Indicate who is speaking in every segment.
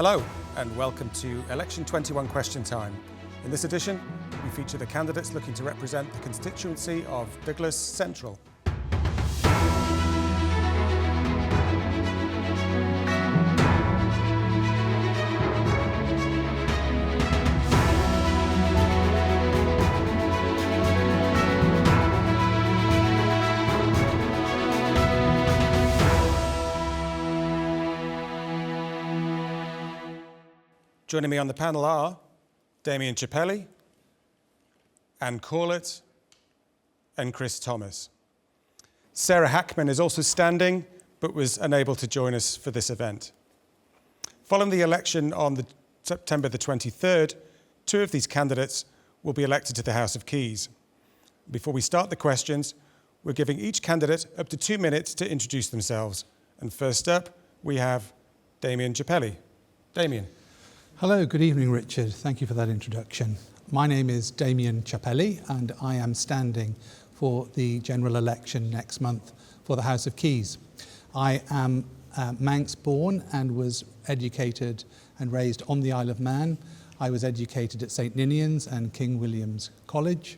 Speaker 1: Hello and welcome to Election 21 Question Time. In this edition, we feature the candidates looking to represent the constituency of Douglas Central. Joining me on the panel are Damien Chappelli, Anne Corlett, and Chris Thomas. Sarah Hackman is also standing, but was unable to join us for this event. Following the election on September the 23rd, two of these candidates will be elected to the House of Keys. Before we start the questions, we're giving each candidate up to 2 minutes to introduce themselves. And first up, we have Damien Chappelli. Damien.
Speaker 2: Hello, good evening, Richard. Thank you for that introduction. My name is Damien Chappelli, and I am standing for the general election next month for the House of Keys. I am Manx born and was educated and raised on the Isle of Man. I was educated at St Ninian's and King William's College.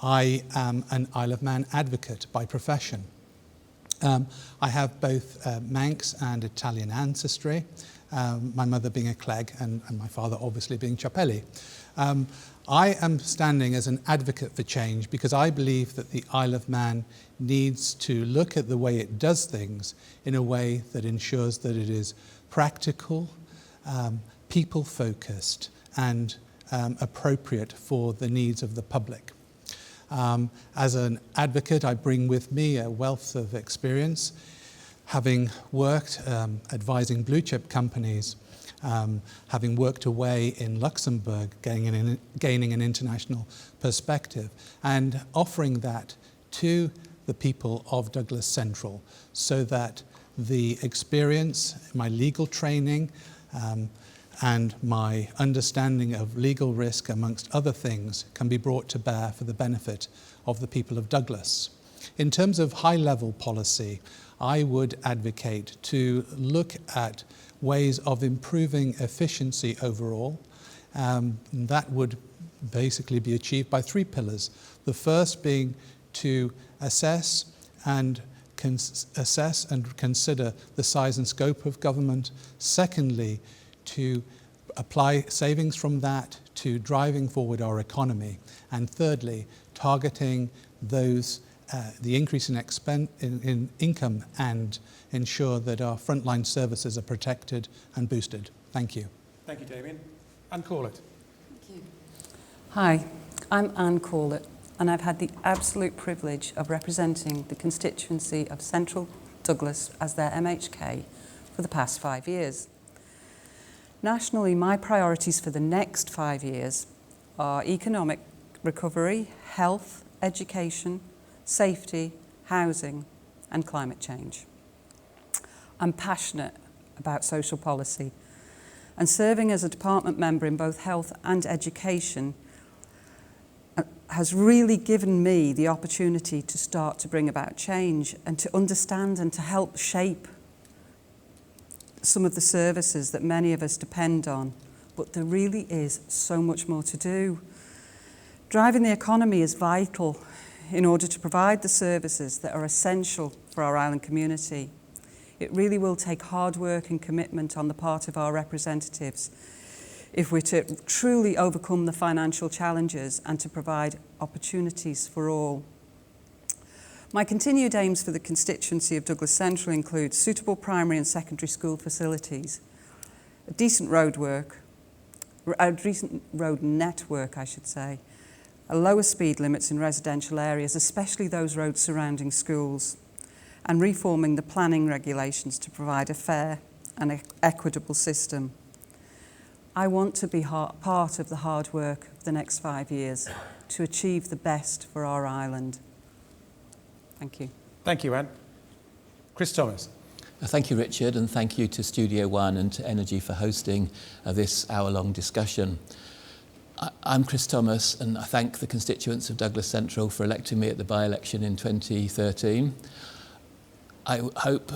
Speaker 2: I am an Isle of Man advocate by profession. I have both Manx and Italian ancestry. My mother being a Clegg and my father obviously being Chappelli. I am standing as an advocate for change because I believe that the Isle of Man needs to look at the way it does things in a way that ensures that it is practical, people-focused and appropriate for the needs of the public. As an advocate, I bring with me a wealth of experience, having worked advising blue chip companies, having worked away in Luxembourg, gaining an international perspective, and offering that to the people of Douglas Central so that the experience, my legal training, and my understanding of legal risk, amongst other things, can be brought to bear for the benefit of the people of Douglas. In terms of high-level policy, I would advocate to look at ways of improving efficiency overall. That would basically be achieved by 3 pillars. The first being to assess and consider the size and scope of government. Secondly, to apply savings from that to driving forward our economy. And thirdly, targeting those the increase in income and ensure that our frontline services are protected and boosted. Thank you.
Speaker 1: Thank you, Damien. Anne Corlett.
Speaker 3: Thank you. Hi, I'm Anne Corlett, and I've had the absolute privilege of representing the constituency of Central Douglas as their MHK for the past 5 years. Nationally, my priorities for the next 5 years are economic recovery, health, education, safety, housing and climate change. I'm passionate about social policy, and serving as a department member in both health and education has really given me the opportunity to start to bring about change and to understand and to help shape some of the services that many of us depend on. But there really is so much more to do. Driving the economy is vital in order to provide the services that are essential for our island community. It really will take hard work and commitment on the part of our representatives if we're to truly overcome the financial challenges and to provide opportunities for all. My continued aims for the constituency of Douglas Central include suitable primary and secondary school facilities, a decent road network, I should say, lower speed limits in residential areas, especially those roads surrounding schools, and reforming the planning regulations to provide a fair and equitable system. I want to be part of the hard work of the next 5 years to achieve the best for our island. Thank you.
Speaker 1: Thank you, Anne. Chris Thomas.
Speaker 4: Thank you, Richard, and thank you to Studio One and to Energy for hosting this hour-long discussion. I'm Chris Thomas, and I thank the constituents of Douglas Central for electing me at the by-election in 2013. I hope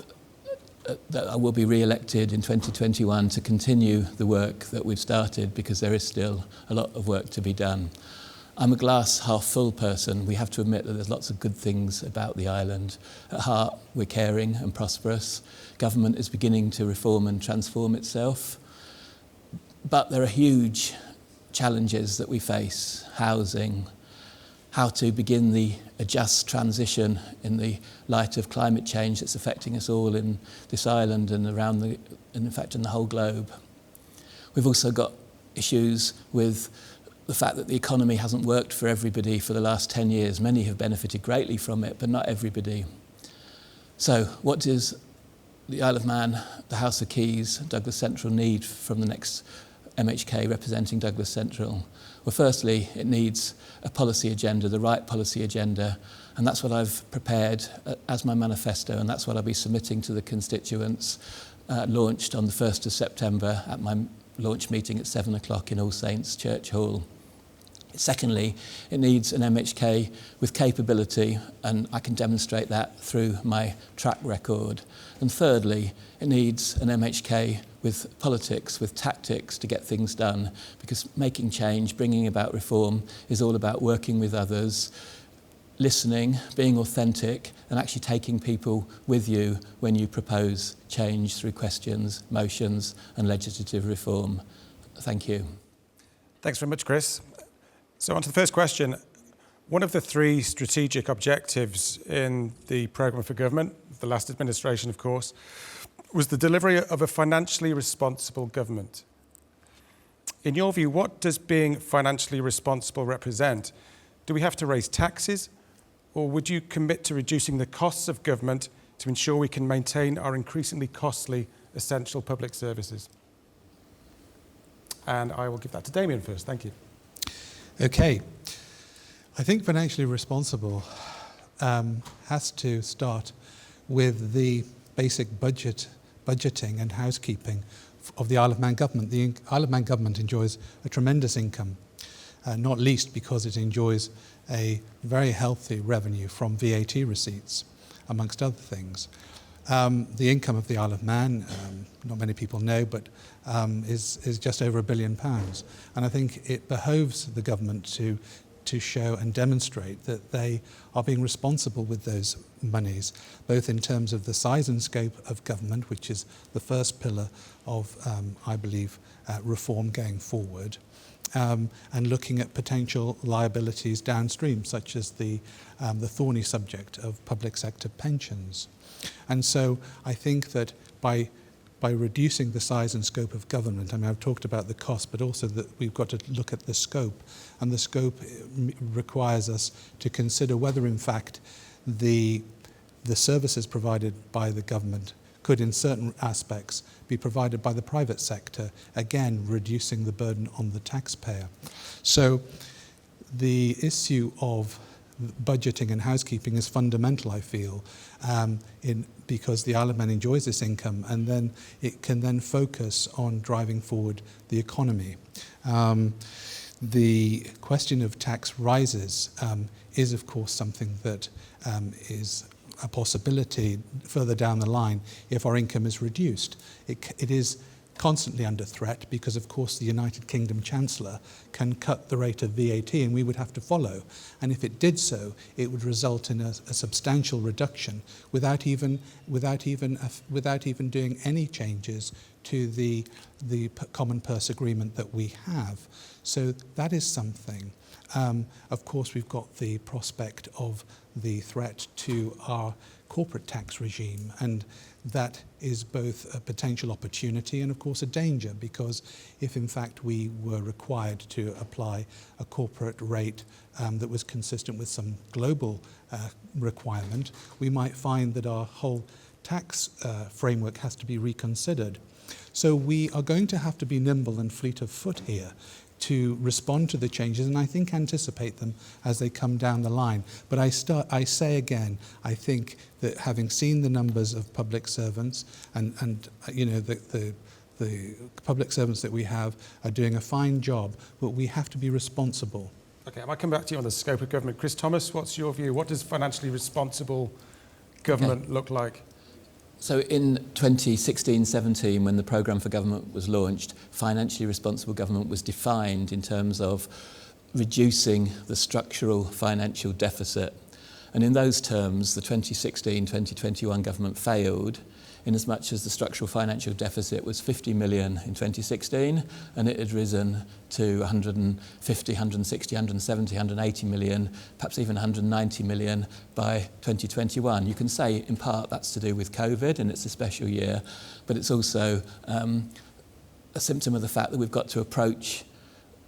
Speaker 4: that I will be re-elected in 2021 to continue the work that we've started, because there is still a lot of work to be done. I'm a glass half full person. We have to admit that there's lots of good things about the island. At heart, we're caring and prosperous. Government is beginning to reform and transform itself. But there are huge challenges that we face: housing, how to begin the just transition in the light of climate change that's affecting us all in this island and and in fact in the whole globe. We've also got issues with the fact that the economy hasn't worked for everybody for the last 10 years. Many have benefited greatly from it, but not everybody. So what does the Isle of Man, the House of Keys, Douglas Central need from the next MHK representing Douglas Central? Well, firstly, it needs a policy agenda, the right policy agenda, and that's what I've prepared as my manifesto, and that's what I'll be submitting to the constituents, launched on the 1st of September at my launch meeting at 7 o'clock in All Saints Church Hall. Secondly, it needs an MHK with capability, and I can demonstrate that through my track record. And thirdly, it needs an MHK with politics, with tactics to get things done, because making change, bringing about reform is all about working with others, listening, being authentic, and actually taking people with you when you propose change through questions, motions, and legislative reform. Thank you.
Speaker 1: Thanks very much, Chris. So on to the first question. One of the 3 strategic objectives in the programme for government, the last administration of course, was the delivery of a financially responsible government. In your view, what does being financially responsible represent? Do we have to raise taxes, or would you commit to reducing the costs of government to ensure we can maintain our increasingly costly essential public services? And I will give that to Damien first. Thank you.
Speaker 2: Okay. I think financially responsible has to start with the basic budgeting and housekeeping of the Isle of Man government. The Isle of Man government enjoys a tremendous income, not least because it enjoys a very healthy revenue from VAT receipts, amongst other things. The income of the Isle of Man, not many people know, but is just over £1 billion. And I think it behoves the government to show and demonstrate that they are being responsible with those monies, both in terms of the size and scope of government, which is the first pillar of, I believe, reform going forward, and looking at potential liabilities downstream, such as the thorny subject of public sector pensions. And so I think that by reducing the size and scope of government, I mean, I've talked about the cost, but also that we've got to look at the scope. And the scope requires us to consider whether, in fact, the services provided by the government could, in certain aspects, be provided by the private sector, again, reducing the burden on the taxpayer. So the issue of budgeting and housekeeping is fundamental, I feel, because the Isle of Man enjoys this income, and then it can then focus on driving forward the economy. The question of tax rises is, of course, something that is a possibility further down the line if our income is reduced. It is constantly under threat because, of course, the United Kingdom Chancellor can cut the rate of VAT and we would have to follow. And if it did so, it would result in a substantial reduction without even doing any changes to the Common Purse Agreement that we have. So that is something. Of course, we've got the prospect of the threat to our corporate tax regime, and that is both a potential opportunity and, of course, a danger, because if, in fact, we were required to apply a corporate rate that was consistent with some global requirement, we might find that our whole tax framework has to be reconsidered. So we are going to have to be nimble and fleet of foot here to respond to the changes, and I think anticipate them as they come down the line. But I say again, I think that having seen the numbers of public servants and you know, the public servants that we have are doing a fine job, but we have to be responsible.
Speaker 1: Okay, I might come back to you on the scope of government. Chris Thomas, what's your view? What does financially responsible government look like?
Speaker 4: So in 2016-17, when the Programme for Government was launched, financially responsible government was defined in terms of reducing the structural financial deficit. And in those terms, the 2016-2021 government failed, in as much as the structural financial deficit was 50 million in 2016, and it had risen to 150, 160, 170, 180 million, perhaps even 190 million by 2021. You can say in part that's to do with COVID and it's a special year, but it's also a symptom of the fact that we've got to approach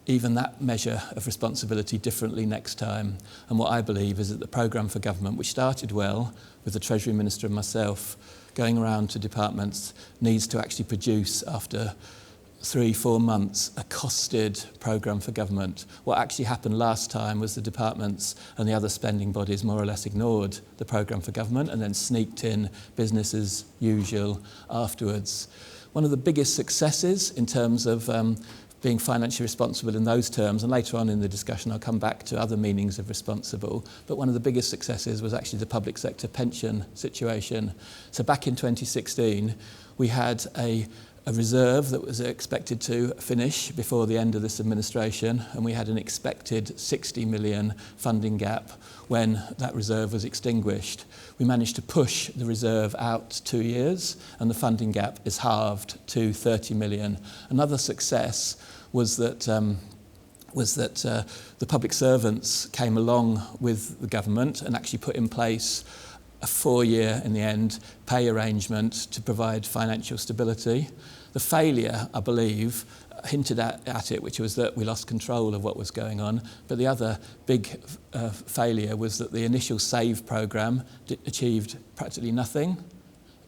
Speaker 4: even that measure of responsibility differently next time. And what I believe is that the Programme for Government, which started well with the Treasury Minister and myself going around to departments, needs to actually produce, after 3-4 months, a costed Programme for Government. What actually happened last time was the departments and the other spending bodies more or less ignored the Programme for Government and then sneaked in business as usual afterwards. One of the biggest successes in terms of being financially responsible in those terms, and later on in the discussion I'll come back to other meanings of responsible, but one of the biggest successes was actually the public sector pension situation. So back in 2016, we had a reserve that was expected to finish before the end of this administration, and we had an expected 60 million funding gap when that reserve was extinguished. We managed to push the reserve out 2 years, and the funding gap is halved to 30 million. Another success was that the public servants came along with the government and actually put in place a 4-year, in the end, pay arrangement to provide financial stability. The failure, I believe, hinted at it, which was that we lost control of what was going on. But the other big failure was that the initial SAVE programme achieved practically nothing.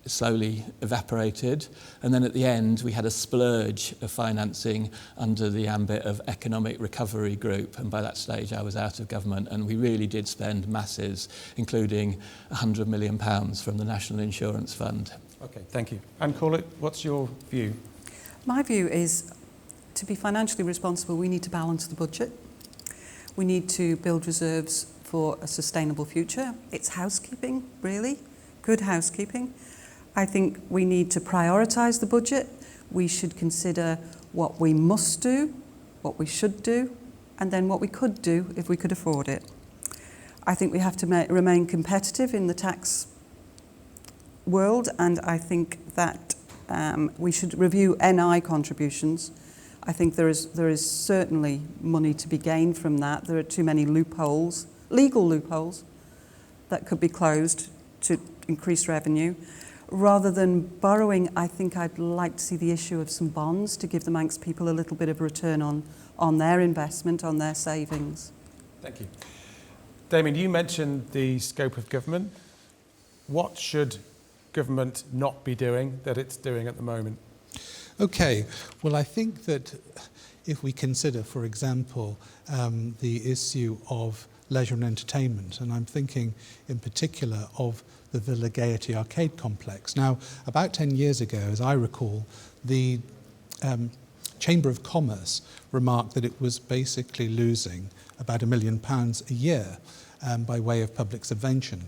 Speaker 4: It slowly evaporated. And then at the end, we had a splurge of financing under the ambit of Economic Recovery Group. And by that stage, I was out of government. And we really did spend masses, including £100 million from the National Insurance Fund.
Speaker 1: Okay, thank you. Anne Corlett, what's your view?
Speaker 3: My view is, to be financially responsible, we need to balance the budget. We need to build reserves for a sustainable future. It's housekeeping, really, good housekeeping. I think we need to prioritise the budget. We should consider what we must do, what we should do, and then what we could do if we could afford it. I think we have to remain competitive in the tax world, and I think that we should review NI contributions. I think there is certainly money to be gained from that. There are too many loopholes, legal loopholes, that could be closed to increase revenue. Rather than borrowing, I think I'd like to see the issue of some bonds to give the Manx people a little bit of a return on their investment, on their savings.
Speaker 1: Thank you. Damien, you mentioned the scope of government. What should government not be doing that it's doing at the moment?
Speaker 2: Okay, well, I think that if we consider, for example, the issue of leisure and entertainment, and I'm thinking in particular of the Villa Gaiety Arcade Complex. Now, about 10 years ago, as I recall, the Chamber of Commerce remarked that it was basically losing about £1 million a year by way of public subvention.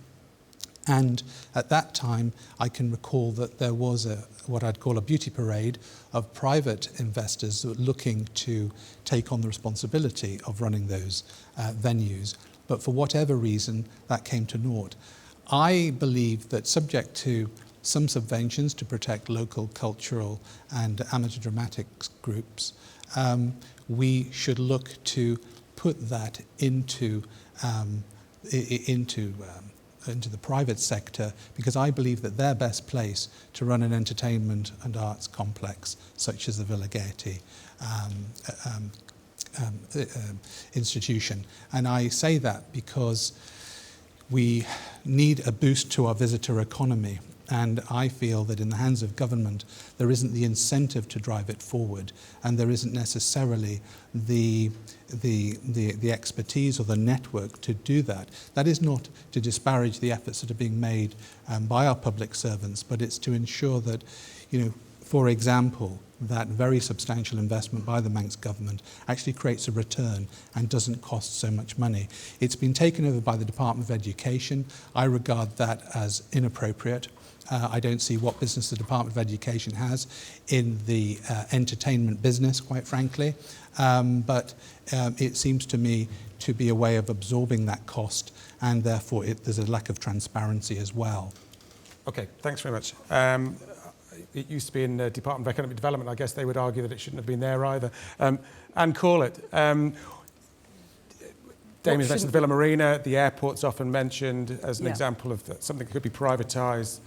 Speaker 2: And at that time, I can recall that there was what I'd call a beauty parade of private investors that were looking to take on the responsibility of running those venues. But for whatever reason, that came to naught. I believe that, subject to some subventions to protect local cultural and amateur dramatics groups, we should look to put that into the private sector, because I believe that they're best placed to run an entertainment and arts complex such as the Villa Gaiety institution. And I say that because we need a boost to our visitor economy, and I feel that in the hands of government there isn't the incentive to drive it forward, and there isn't necessarily the expertise or the network to do that. That is not to disparage the efforts that are being made by our public servants, but it's to ensure that, for example, that very substantial investment by the Manx government actually creates a return and doesn't cost so much money. It's been taken over by the Department of Education. I regard that as inappropriate. I don't see what business the Department of Education has in the entertainment business, quite frankly. But it seems to me to be a way of absorbing that cost, and therefore there's a lack of transparency as well.
Speaker 1: Okay, thanks very much. It used to be in the Department of Economic Development. I guess they would argue that it shouldn't have been there either. And call it. Damien's mentioned the Villa Marina. The airport's often mentioned as an example of something that could be privatised.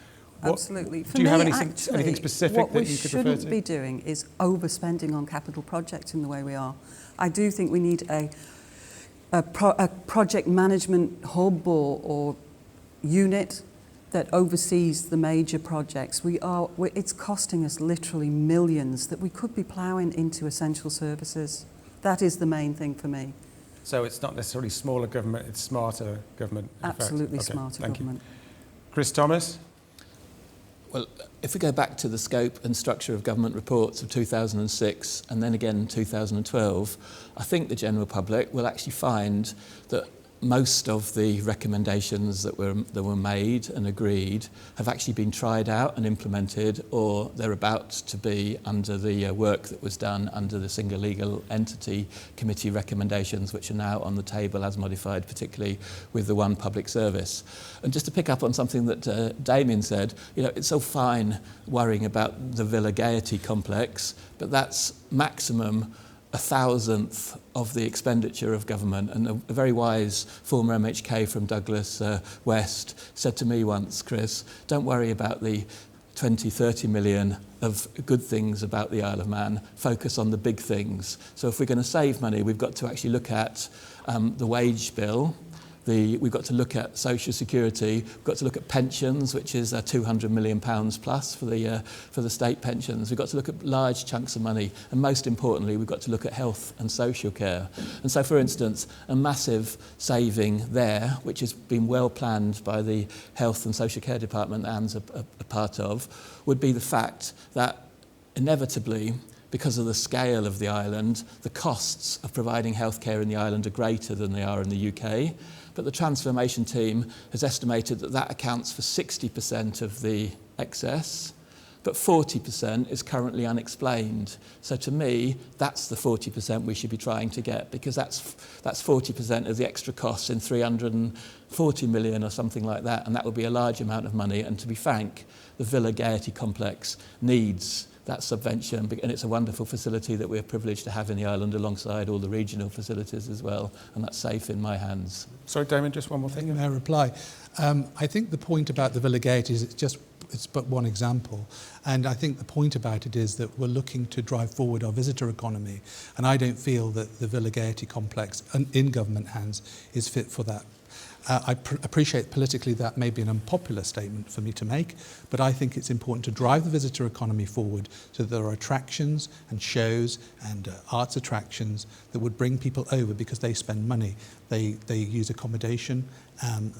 Speaker 3: Absolutely.
Speaker 1: Do you have anything specific that you could refer to?
Speaker 3: What we shouldn't be doing is overspending on capital projects in the way we are. I do think we need a project management hub or unit that oversees the major projects. It's costing us literally millions that we could be ploughing into essential services. That is the main thing for me.
Speaker 1: So it's not necessarily smaller government, it's smarter government.
Speaker 3: Absolutely smarter government.
Speaker 1: Chris Thomas?
Speaker 4: Well, if we go back to the scope and structure of government reports of 2006 and then again 2012, I think the general public will actually find that most of the recommendations that were made and agreed have actually been tried out and implemented, or they're about to be under the work that was done under the single legal entity committee recommendations, which are now on the table as modified, particularly with the one public service. And just to pick up on something that Damien said, it's so fine worrying about the Villa Gaiety complex, but that's maximum 1,000th of the expenditure of government. And a very wise former MHK from Douglas West said to me once, Chris, don't worry about the 20, 30 million of good things about the Isle of Man, focus on the big things. So if we're going to save money, we've got to actually look at the wage bill. We've got to look at social security. We've got to look at pensions, which is £200 million plus for the state pensions. We've got to look at large chunks of money, and most importantly, we've got to look at health and social care. And so, for instance, a massive saving there, which has been well planned by the Health and Social Care Department that Anne's a part of, would be the fact that inevitably, because of the scale of the island, the costs of providing healthcare in the island are greater than they are in the UK. But the transformation team has estimated that that accounts for 60% of the excess, but 40% is currently unexplained. So to me, that's the 40% we should be trying to get, because that's 40% of the extra costs in 340 million or something like that, and that would be a large amount of money. And to be frank, the Villa Gaiety complex needs that subvention, and it's a wonderful facility that we're privileged to have in the island alongside all the regional facilities as well, and that's safe in my hands.
Speaker 1: Sorry, Damien, just one more thing.
Speaker 2: May I reply? I think the point about the Villa Gaiety is it's but one example, and I think the point about it is that we're looking to drive forward our visitor economy, and I don't feel that the Villa Gaiety complex in government hands is fit for that. I appreciate politically that may be an unpopular statement for me to make, but I think it's important to drive the visitor economy forward so that there are attractions and shows and arts attractions that would bring people over because they spend money, they use accommodation,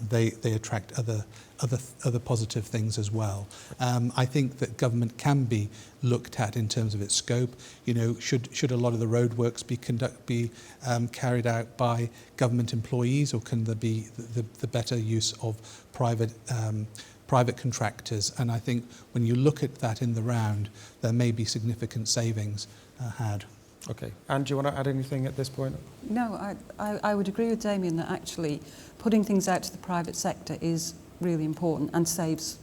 Speaker 2: they attract other positive things as well. I think that government can be looked at in terms of its scope. Should a lot of the roadworks be carried out by government employees, or can there be the better use of private contractors? And I think when you look at that in the round, there may be significant savings had.
Speaker 1: Okay. Anne, do you want to add anything at this point?
Speaker 3: No, I would agree with Damien that actually putting things out to the private sector is really important and saves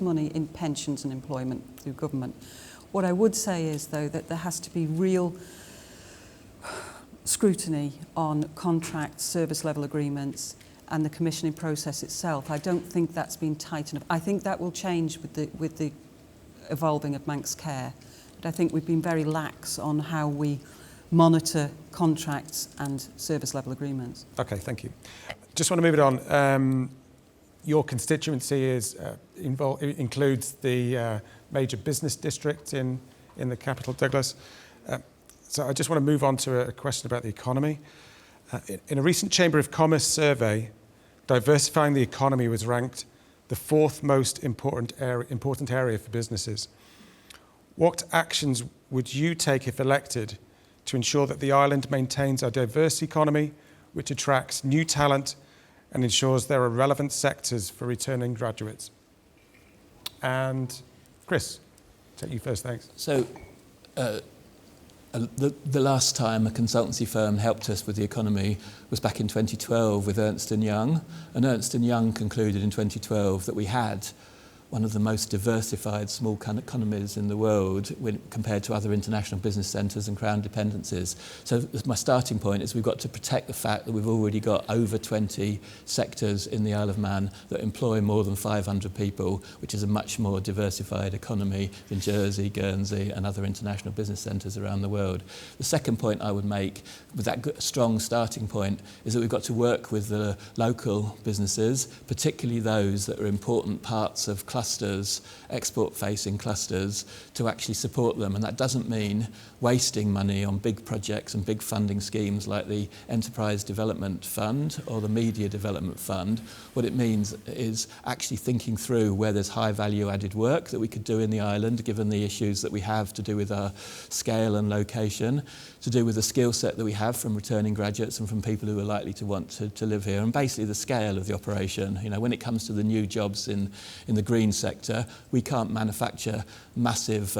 Speaker 3: money in pensions and employment through government. What I would say is, though, that there has to be real scrutiny on contracts, service level agreements, and the commissioning process itself. I don't think that's been tight enough. I think that will change with the evolving of Manx care. But I think we've been very lax on how we monitor contracts and service level agreements.
Speaker 1: Okay, thank you. Just want to move it on. Your constituency includes the major business district in the capital, Douglas. So I just want to move on to a question about the economy. In a recent Chamber of Commerce survey, diversifying the economy was ranked the fourth most important area for businesses. What actions would you take if elected to ensure that the island maintains a diverse economy which attracts new talent and ensures there are relevant sectors for returning graduates? And Chris, take you first, thanks.
Speaker 4: So the last time a consultancy firm helped us with the economy was back in 2012 with Ernst & Young. And Ernst & Young concluded in 2012 that we had one of the most diversified small economies in the world when compared to other international business centres and crown dependencies. So my starting point is we've got to protect the fact that we've already got over 20 sectors in the Isle of Man that employ more than 500 people, which is a much more diversified economy than Jersey, Guernsey and other international business centres around the world. The second point I would make with that strong starting point is that we've got to work with the local businesses, particularly those that are important parts of clusters, export-facing clusters, to actually support them. And that doesn't mean wasting money on big projects and big funding schemes like the Enterprise Development Fund or the Media Development Fund. What it means is actually thinking through where there's high value added work that we could do in the island, given the issues that we have to do with our scale and location, to do with the skill set that we have from returning graduates and from people who are likely to want to live here, and basically the scale of the operation. You know, when it comes to the new jobs in the green sector, we can't manufacture massive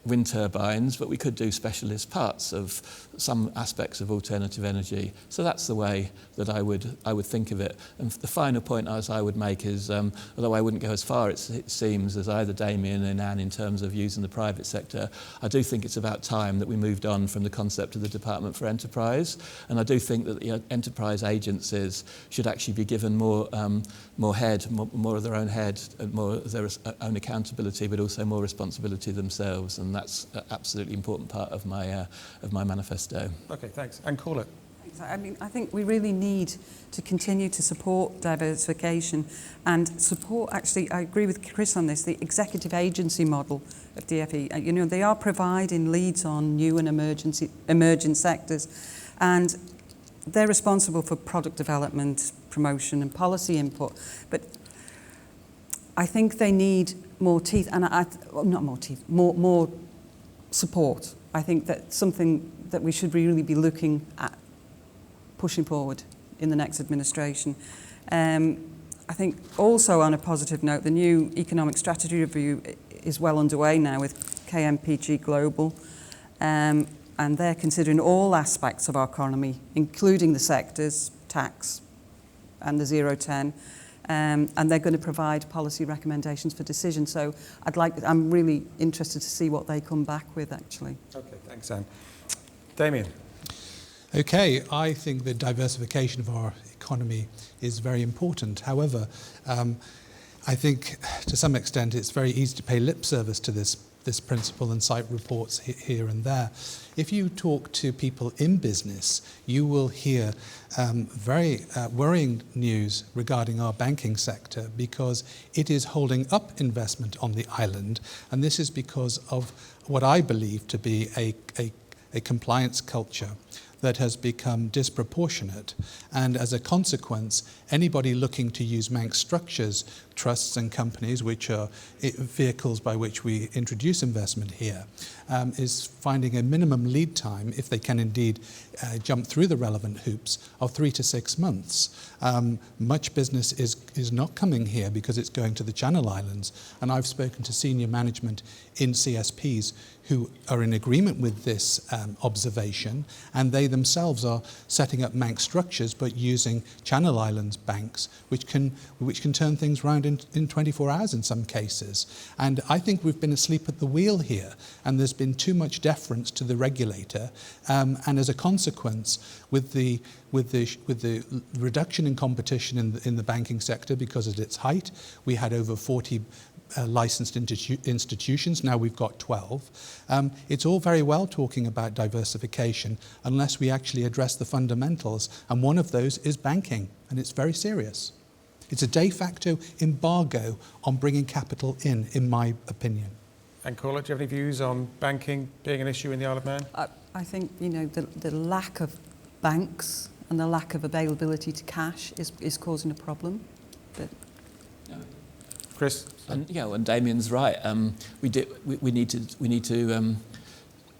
Speaker 4: wind turbines, but we could do specialist parts of some aspects of alternative energy. So that's the way that I would think of it. And the final point I would make is, although I wouldn't go as far, it seems, as either Damien and Anne in terms of using the private sector, I do think it's about time that we moved on from the concept of the Department for Enterprise. And I do think that the enterprise agencies should actually be given more of their own head, and more of their own accountability, but also more responsibility themselves. And that's an absolutely important part of my manifesto.
Speaker 1: Okay, thanks. And call it.
Speaker 3: I mean, I think we really need to continue to support diversification and support, actually, I agree with Chris on this, the executive agency model of DFE. You know, they are providing leads on new and emerging sectors, and they're responsible for product development, promotion and policy input. But I think they need more teeth, and not more teeth, more support. I think that's something that we should really be looking at pushing forward in the next administration. I think also on a positive note, the new economic strategy review is well underway now with KMPG Global, and they're considering all aspects of our economy, including the sectors, tax and the 0-10, and they're going to provide policy recommendations for decision. So I'm really interested to see what they come back with, actually.
Speaker 1: Okay, thanks, Anne. Damien.
Speaker 2: Okay, I think the diversification of our economy is very important. However, I think to some extent it's very easy to pay lip service to this principle and cite reports here and there. If you talk to people in business, you will hear very worrying news regarding our banking sector, because it is holding up investment on the island, and this is because of what I believe to be a compliance culture that has become disproportionate, and as a consequence, anybody looking to use Manx structures, trusts and companies, which are vehicles by which we introduce investment here, is finding a minimum lead time, if they can indeed jump through the relevant hoops, of 3 to 6 months. Much business is not coming here because it's going to the Channel Islands, and I've spoken to senior management in CSPs who are in agreement with this observation, and they themselves are setting up Manx structures but using Channel Islands banks, which can turn things around in 24 hours in some cases. And I think we've been asleep at the wheel here, and there's been too much deference to the regulator, and as a consequence, with the reduction in competition in the banking sector because at its height we had over 40 licensed institutions. Now we've got 12. It's all very well talking about diversification unless we actually address the fundamentals, and one of those is banking, and it's very serious. It's a de facto embargo on bringing capital in my opinion.
Speaker 1: And Corla, do you have any views on banking being an issue in the Isle of Man?
Speaker 3: I think, you know, the lack of banks and the lack of availability to cash is causing a problem. But
Speaker 1: Chris?
Speaker 4: And Damien's right. We need to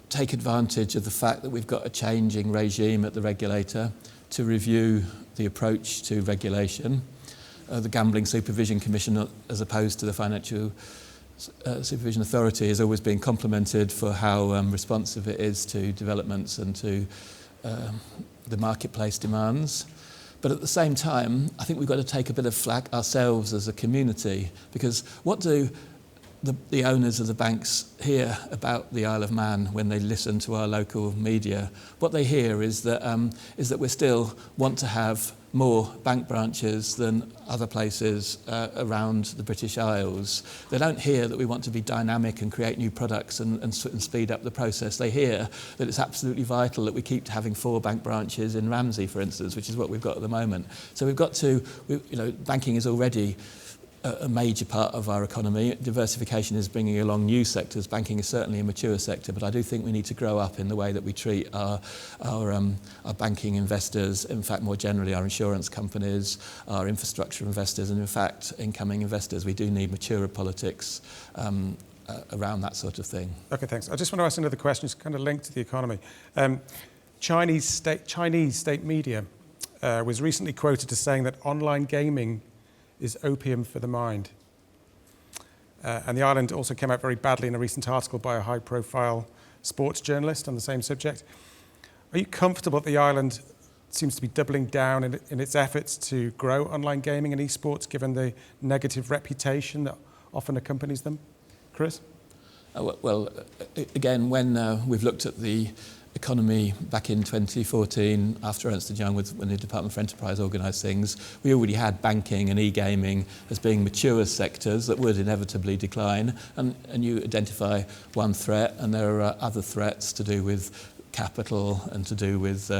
Speaker 4: take advantage of the fact that we've got a changing regime at the regulator to review the approach to regulation. The Gambling Supervision Commission, as opposed to the Financial Supervision Authority, has always been complimented for how responsive it is to developments and to the marketplace demands. But at the same time, I think we've got to take a bit of flack ourselves as a community, because what do the owners of the banks hear about the Isle of Man when they listen to our local media? What they hear is that we still want to have more bank branches than other places around the British Isles. They don't hear that we want to be dynamic and create new products and speed up the process. They hear that it's absolutely vital that we keep having 4 bank branches in Ramsey, for instance, which is what we've got at the moment. So we've got to, banking is already a major part of our economy. Diversification is bringing along new sectors. Banking is certainly a mature sector, but I do think we need to grow up in the way that we treat our banking investors, in fact more generally our insurance companies, our infrastructure investors, and in fact incoming investors. We do need maturer politics around that sort of thing.
Speaker 1: Okay, thanks. I just want to ask another question. It's kind of linked to the economy. Chinese state media was recently quoted as saying that online gaming is opium for the mind. And the island also came out very badly in a recent article by a high-profile sports journalist on the same subject. Are you comfortable that the island seems to be doubling down in its efforts to grow online gaming and esports, given the negative reputation that often accompanies them? Chris?
Speaker 4: Well, again, when we've looked at the economy back in 2014, after Ernst & Young, when the Department for Enterprise organised things, we already had banking and e-gaming as being mature sectors that would inevitably decline. And you identify one threat, and there are other threats to do with capital and to do with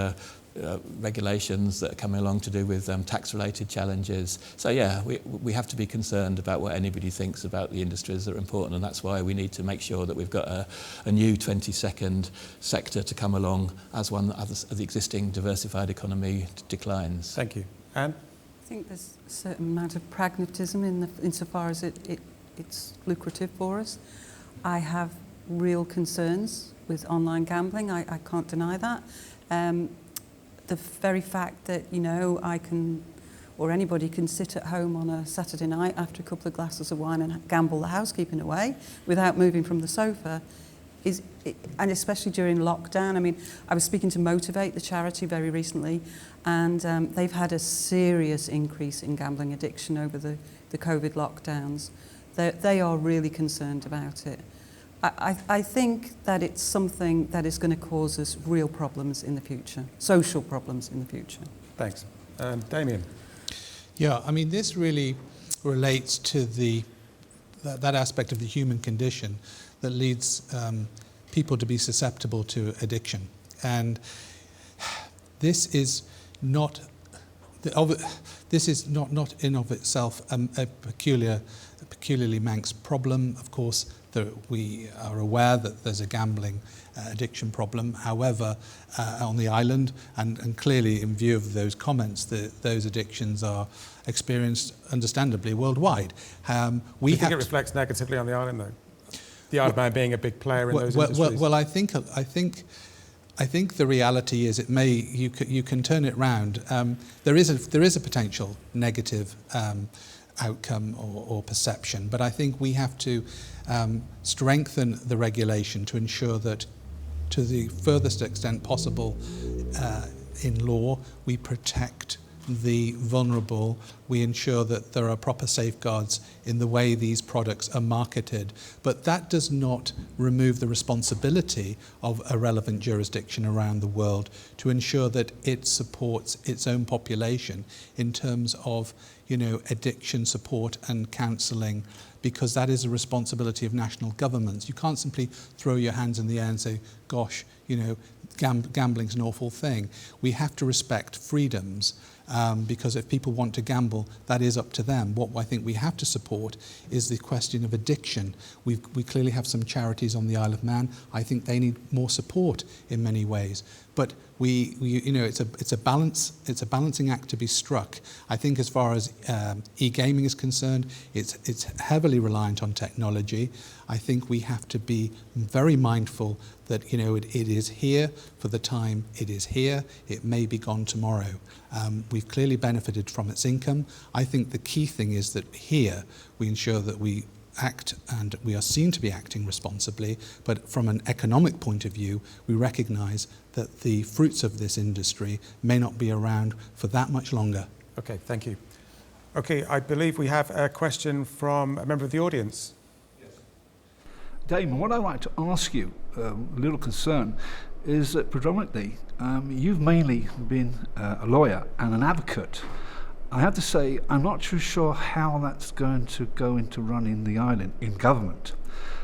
Speaker 4: regulations that are coming along to do with tax-related challenges. So yeah, we have to be concerned about what anybody thinks about the industries that are important, and that's why we need to make sure that we've got a new 22nd sector to come along as one of the existing diversified economy declines.
Speaker 1: Thank you. Anne?
Speaker 3: I think there's a certain amount of pragmatism insofar as it's lucrative for us. I have real concerns with online gambling. I can't deny that. The very fact that, I can, or anybody can sit at home on a Saturday night after a couple of glasses of wine and gamble the housekeeping away without moving from the sofa and especially during lockdown. I mean, I was speaking to Motivate, the charity, very recently, and they've had a serious increase in gambling addiction over the COVID lockdowns. They are really concerned about it. I think that it's something that is going to cause us real problems in the future, social problems in the future.
Speaker 1: Thanks. Damien?
Speaker 2: Yeah, I mean, this really relates to that aspect of the human condition that leads people to be susceptible to addiction. And this is not in of itself a peculiarly Manx problem. Of course, we are aware that there's a gambling addiction problem. However, on the island, and clearly in view of those comments, those addictions are experienced understandably worldwide.
Speaker 1: Do you think it reflects negatively on the island, though? The Isle of Man being a big player in those industries?
Speaker 2: Well, I think the reality is you can turn it round. There is a potential negative outcome or perception, but I think we have to strengthen the regulation to ensure that, to the furthest extent possible in law, we protect the vulnerable, we ensure that there are proper safeguards in the way these products are marketed. But that does not remove the responsibility of a relevant jurisdiction around the world to ensure that it supports its own population in terms of, addiction support and counselling, because that is a responsibility of national governments. You can't simply throw your hands in the air and say, gosh, gambling's an awful thing. We have to respect freedoms, because if people want to gamble, that is up to them. What I think we have to support is the question of addiction. We clearly have some charities on the Isle of Man. I think they need more support in many ways. But it's a balancing act to be struck. I think as far as e-gaming is concerned, it's heavily reliant on technology. I think we have to be very mindful that it is here for the time it is here. It may be gone tomorrow. We've clearly benefited from its income. I think the key thing is that here we ensure that we act, and we are seen to be acting responsibly, but from an economic point of view, we recognise that the fruits of this industry may not be around for that much longer.
Speaker 1: Okay, thank you. Okay, I believe we have a question from a member of the audience.
Speaker 5: Damon, what I'd like to ask you, a little concern, is that predominantly you've mainly been a lawyer and an advocate. I have to say, I'm not too sure how that's going to go into running the island in government.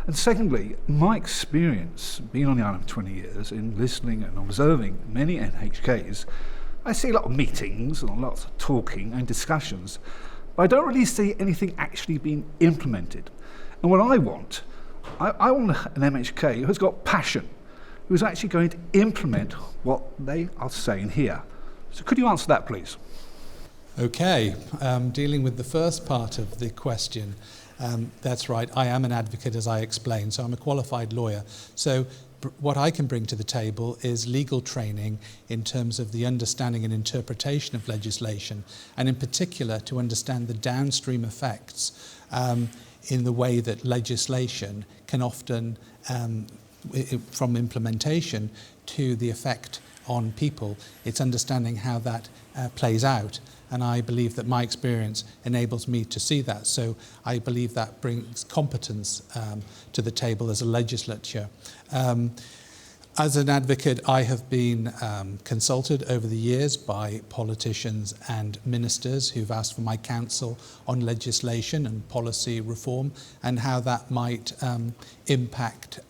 Speaker 5: And secondly, my experience being on the island for 20 years in listening and observing many NHKs, I see a lot of meetings and lots of talking and discussions, but I don't really see anything actually being implemented. And what I want an MHK who's got passion, who's actually going to implement what they are saying here. So could you answer that, please?
Speaker 2: Okay, dealing with the first part of the question, that's right, I am an advocate, as I explained, so I'm a qualified lawyer. So what I can bring to the table is legal training in terms of the understanding and interpretation of legislation, and in particular to understand the downstream effects in the way that legislation can often, from implementation to the effect on people, it's understanding how that plays out. And I believe that my experience enables me to see that. So I believe that brings competence to the table as a legislature. As an advocate, I have been consulted over the years by politicians and ministers who've asked for my counsel on legislation and policy reform and how that might impact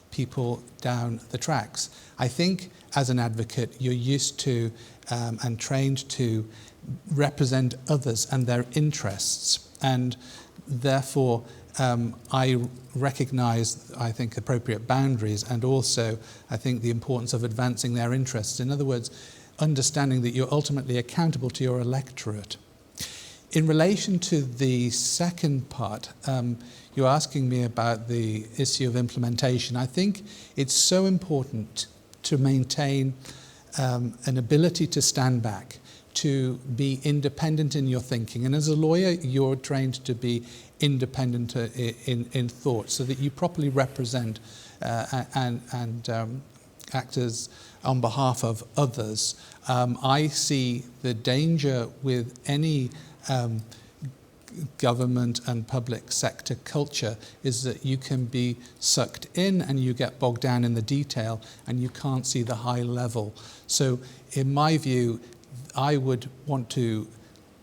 Speaker 2: people down the tracks. I think as an advocate, you're used to and trained to represent others and their interests, and therefore I recognise, I think, appropriate boundaries, and also I think the importance of advancing their interests. In other words, understanding that you're ultimately accountable to your electorate. In relation to the second part, you're asking me about the issue of implementation. I think it's so important to maintain an ability to stand back, to be independent in your thinking. And as a lawyer, you're trained to be independent in thought so that you properly represent and act as on behalf of others. I see the danger with any government and public sector culture is that you can be sucked in and you get bogged down in the detail and you can't see the high level. So in my view, I would want to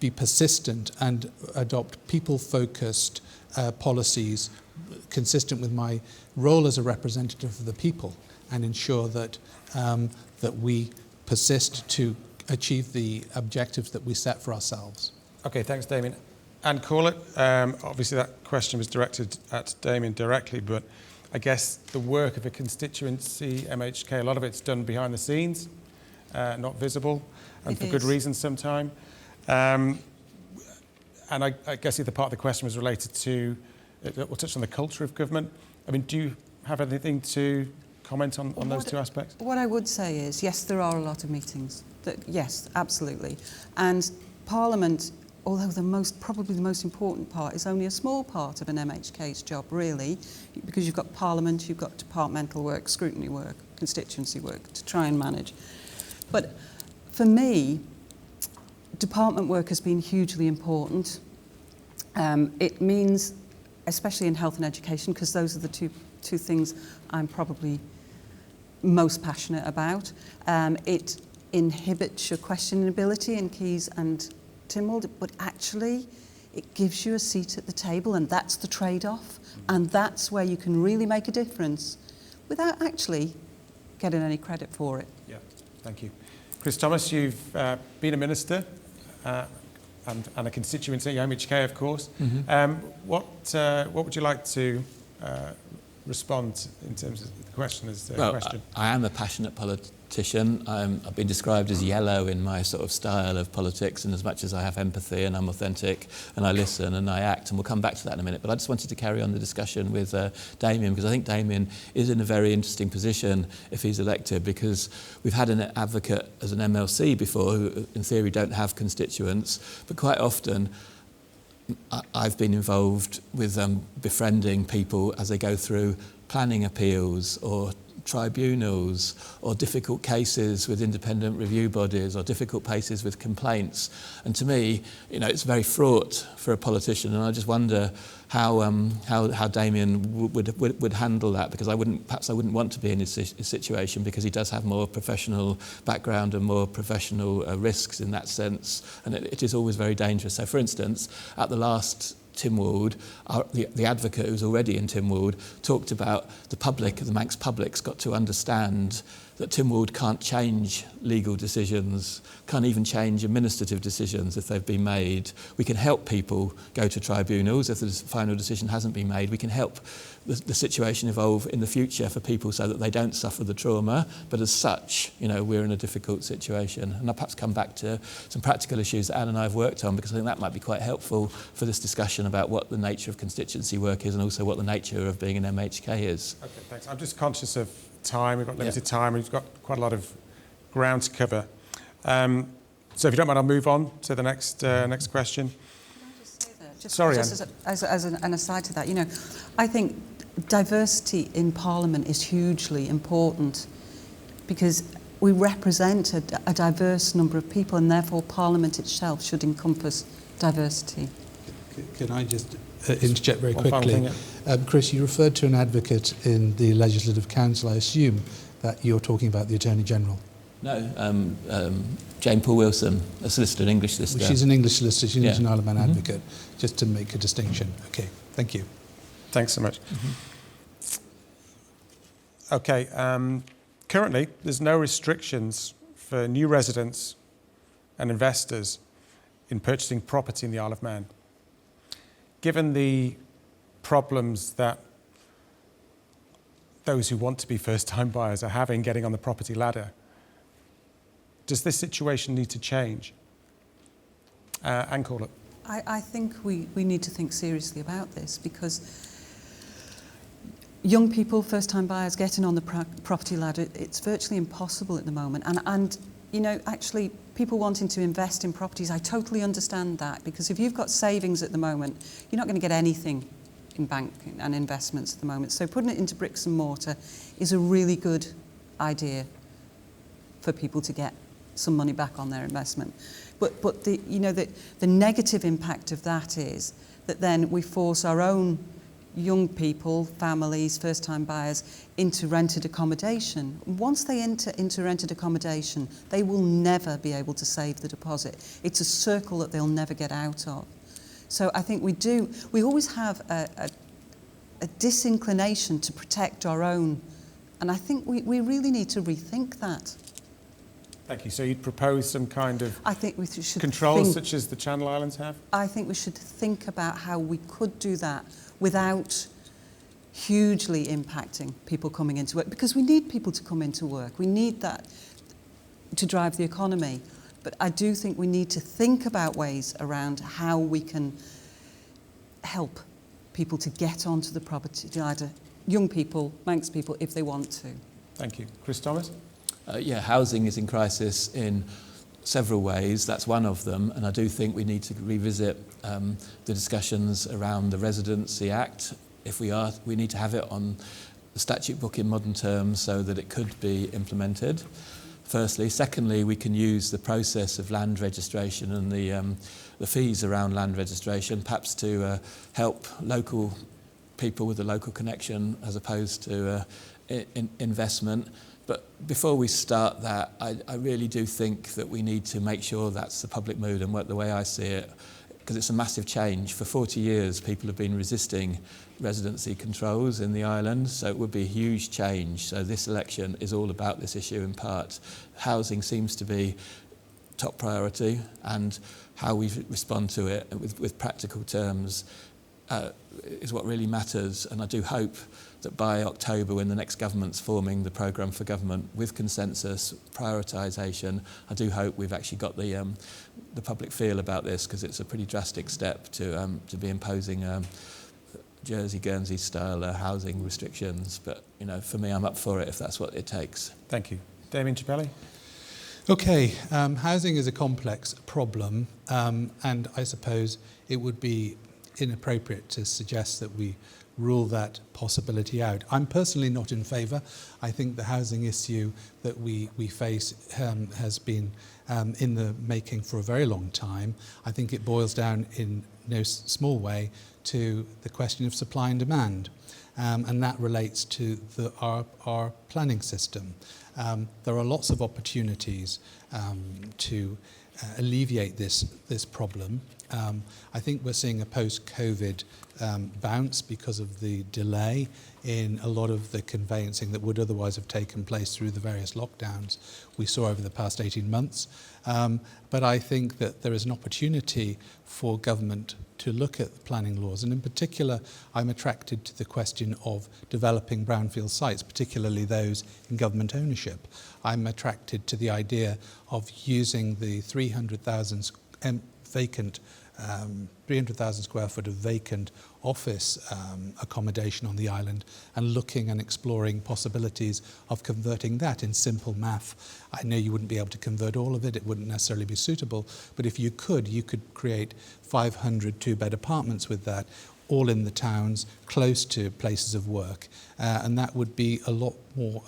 Speaker 2: be persistent and adopt people-focused policies consistent with my role as a representative of the people, and ensure that that we persist to achieve the objectives that we set for ourselves.
Speaker 1: Okay, thanks, Damien. And Corlett, obviously that question was directed at Damien directly, but I guess the work of a constituency MHK, a lot of it's done behind the scenes, not visible, and for good reason sometimes. And I guess the other part of the question was related to, we'll touch on the culture of government. I mean, do you have anything to comment on those two aspects?
Speaker 3: What I would say is, yes, there are a lot of meetings. Yes, absolutely. And Parliament, although probably the most important part, is only a small part of an MHK's job, really, because you've got Parliament, you've got departmental work, scrutiny work, constituency work to try and manage. But for me, department work has been hugely important. It means, especially in health and education, because those are the two things I'm probably most passionate about. It inhibits your questioning ability in Keys and Tynwald, but actually it gives you a seat at the table, and that's the trade-off, and that's where you can really make a difference without actually getting any credit for it.
Speaker 1: Yeah, thank you. Chris Thomas, you've been a minister and a constituency, MHK, of course. Mm-hmm. What would you like to respond in terms of the question?
Speaker 4: I am a passionate politician. I've been described as yellow in my sort of style of politics, and as much as I have empathy and I'm authentic and I listen and I act, and we'll come back to that in a minute, but I just wanted to carry on the discussion with Damien, because I think Damien is in a very interesting position if he's elected, because we've had an advocate as an MLC before who in theory don't have constituents, but quite often I've been involved with befriending people as they go through planning appeals or tribunals or difficult cases with independent review bodies or difficult cases with complaints. And to me, it's very fraught for a politician, and I just wonder how Damien would handle that, because I wouldn't want to be in his situation, because he does have more professional background and more professional risks in that sense, and it is always very dangerous. So, for instance, at the last Tynwald, the advocate who's already in Tynwald talked about the Manx public's got to understand that Tynwald can't change legal decisions, can't even change administrative decisions if they've been made. We can help people go to tribunals if the final decision hasn't been made. We can help the situation evolve in the future for people so that they don't suffer the trauma, but as such, we're in a difficult situation. And I'll perhaps come back to some practical issues that Anne and I have worked on, because I think that might be quite helpful for this discussion about what the nature of constituency work is and also what the nature of being an MHK is.
Speaker 1: Okay, thanks. I'm just conscious of time. We've got limited time. We've got quite a lot of ground to cover. So if you don't mind, I'll move on to the next question.
Speaker 3: Can I just say that?
Speaker 1: Sorry,
Speaker 3: as an aside to that, I think diversity in Parliament is hugely important, because we represent a diverse number of people, and therefore Parliament itself should encompass diversity.
Speaker 2: Can I just interject very
Speaker 1: One final
Speaker 2: quickly?
Speaker 1: thing,
Speaker 2: Chris, you referred to an advocate in the Legislative Council. I assume that you're talking about the Attorney General.
Speaker 4: No, Jane Paul Wilson, a solicitor, an English solicitor.
Speaker 2: She's an English solicitor, she's
Speaker 4: Yeah.
Speaker 2: an Isle of Man advocate, just to make a distinction. Okay, thank you.
Speaker 1: Thanks so much. Okay, currently there's no restrictions for new residents and investors in purchasing property in the Isle of Man. Given the problems that those who want to be first-time buyers are having getting on the property ladder, does this situation need to change? Anne Corlett.
Speaker 3: I think we need to think seriously about this, because young people, first-time buyers, getting on the property ladder, it's virtually impossible at the moment. And actually, people wanting to invest in properties, I totally understand that, because if you've got savings at the moment, you're not going to get anything in bank and investments at the moment. So putting it into bricks and mortar is a really good idea for people to get some money back on their investment. But the negative impact of that is that then we force our own young people, families, first-time buyers into rented accommodation. Once they enter into rented accommodation, they will never be able to save the deposit. It's a circle that they'll never get out of. So I think we always have a disinclination to protect our own, and I think we really need to rethink that.
Speaker 1: Thank you. So you'd propose some kind of
Speaker 3: I think we should
Speaker 1: controls such as the Channel Islands have?
Speaker 3: I think we should think about how we could do that without hugely impacting people coming into work, because we need people to come into work. We need that to drive the economy. But I do think we need to think about ways around how we can help people to get onto the property ladder, young people, Manx people, if they want to.
Speaker 1: Thank you. Chris Thomas?
Speaker 4: Housing is in crisis in several ways. That's one of them, and I do think we need to revisit the discussions around the Residency Act. We need to have it on the statute book in modern terms so that it could be implemented. Firstly. Secondly, we can use the process of land registration and the fees around land registration, perhaps to help local people with a local connection as opposed to investment. But before we start that, I really do think that we need to make sure that's the public mood and the way I see it, because it's a massive change. For 40 years, people have been resisting residency controls in the island, so it would be a huge change. So this election is all about this issue in part. Housing seems to be top priority, and how we respond to it with practical terms is what really matters. And I do hope that by October, when the next government's forming the programme for government with consensus, prioritisation, I do hope we've actually got the public feel about this, because it's a pretty drastic step to be imposing Jersey, Guernsey style housing restrictions. But, you know, for me, I'm up for it if that's what it takes.
Speaker 1: Thank you. Damien Chappelli?
Speaker 2: Okay, housing is a complex problem, and I suppose it would be inappropriate to suggest that we rule that possibility out. I'm personally not in favour. I think the housing issue that we face has been in the making for a very long time. I think it boils down in no small way to the question of supply and demand, and that relates to our planning system. There are lots of opportunities to alleviate this problem. I think we're seeing a post-COVID bounce because of the delay in a lot of the conveyancing that would otherwise have taken place through the various lockdowns we saw over the past 18 months. But I think that there is an opportunity for government to look at the planning laws, and in particular I'm attracted to the question of developing brownfield sites, particularly those in government ownership. I'm attracted to the idea of using the 300,000 square foot of vacant office accommodation on the island and looking and exploring possibilities of converting that in simple math. I know you wouldn't be able to convert all of it, it wouldn't necessarily be suitable, but if you could create 500 two-bed apartments with that, all in the towns, close to places of work, and that would be a lot more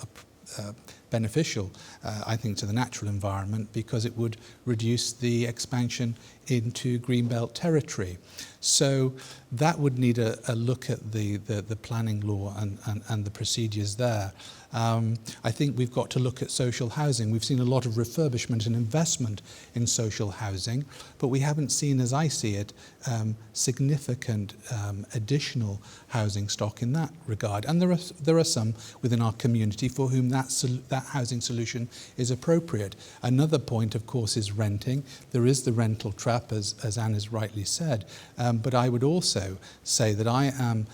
Speaker 2: beneficial, I think, to the natural environment, because it would reduce the expansion into greenbelt territory. So that would need a look at the planning law and the procedures there. I think we've got to look at social housing. We've seen a lot of refurbishment and investment in social housing, but we haven't seen, as I see it, significant additional housing stock in that regard. And there are some within our community for whom that housing solution is appropriate. Another point, of course, is renting. There is the rental trap, as Anne has rightly said, but I would also say that I am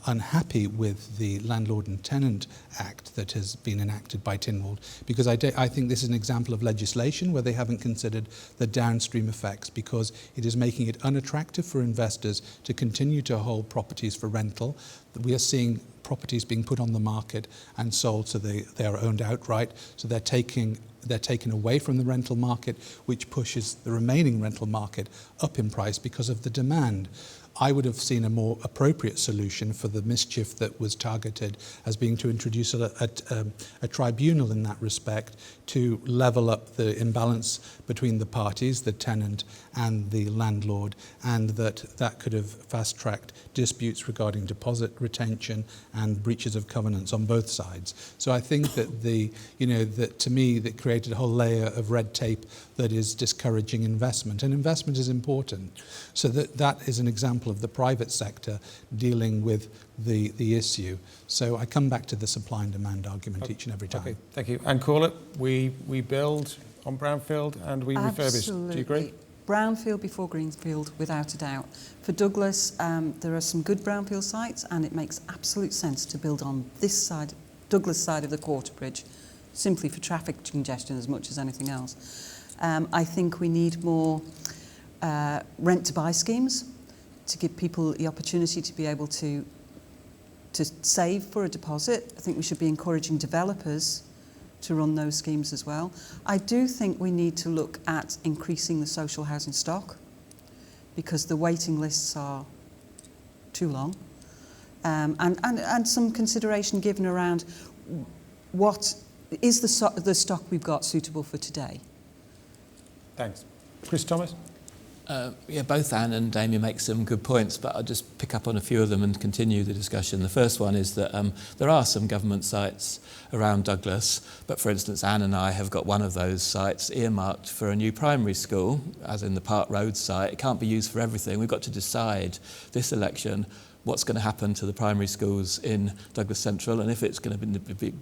Speaker 2: unhappy with the Landlord and Tenant Act that has been enacted by Tynwald, because I think this is an example of legislation where they haven't considered the downstream effects, because it is making it unattractive for investors to continue to hold properties for rental. We are seeing properties being put on the market and sold so they are owned outright, so they're taken away from the rental market, which pushes the remaining rental market up in price because of the demand. I would have seen a more appropriate solution for the mischief that was targeted as being to introduce a tribunal in that respect to level up the imbalance between the parties, the tenant and the landlord, and that could have fast-tracked disputes regarding deposit retention and breaches of covenants on both sides. So I think that that to me that created a whole layer of red tape that is discouraging investment, and investment is important. So that is an example of the private sector dealing with the issue. So I come back to the supply and demand argument each and every time.
Speaker 1: Okay, thank you. And call it, we build on brownfield and we refurbish. Do you agree?
Speaker 3: Brownfield before greenfield, without a doubt. For Douglas, there are some good brownfield sites, and it makes absolute sense to build on this side, Douglas side of the Quarterbridge, simply for traffic congestion as much as anything else. I think we need more rent-to-buy schemes to give people the opportunity to be able to save for a deposit. I think we should be encouraging developers to run those schemes as well. I do think we need to look at increasing the social housing stock, because the waiting lists are too long, and some consideration given around what is the stock we've got suitable for today.
Speaker 1: Thanks. Chris Thomas?
Speaker 4: Both Anne and Damien make some good points, but I'll just pick up on a few of them and continue the discussion. The first one is that there are some government sites around Douglas, but for instance, Anne and I have got one of those sites earmarked for a new primary school, as in the Park Road site. It can't be used for everything. We've got to decide this election what's going to happen to the primary schools in Douglas Central, and if it's going to be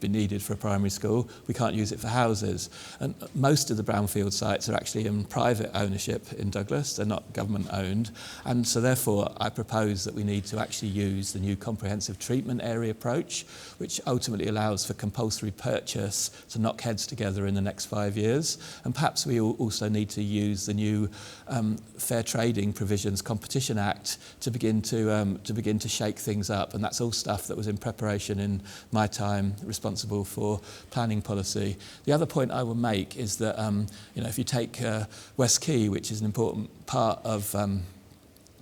Speaker 4: be needed for a primary school. We can't use it for houses. And most of the brownfield sites are actually in private ownership in Douglas. They're not government owned. And so therefore, I propose that we need to actually use the new comprehensive treatment area approach, which ultimately allows for compulsory purchase to knock heads together in the next 5 years. And perhaps we also need to use the new Fair Trading Provisions Competition Act to begin to shake things up. And that's all stuff that was in preparation in my time, responsible for planning policy. The other point I will make is that if you take West Quay, which is an important part of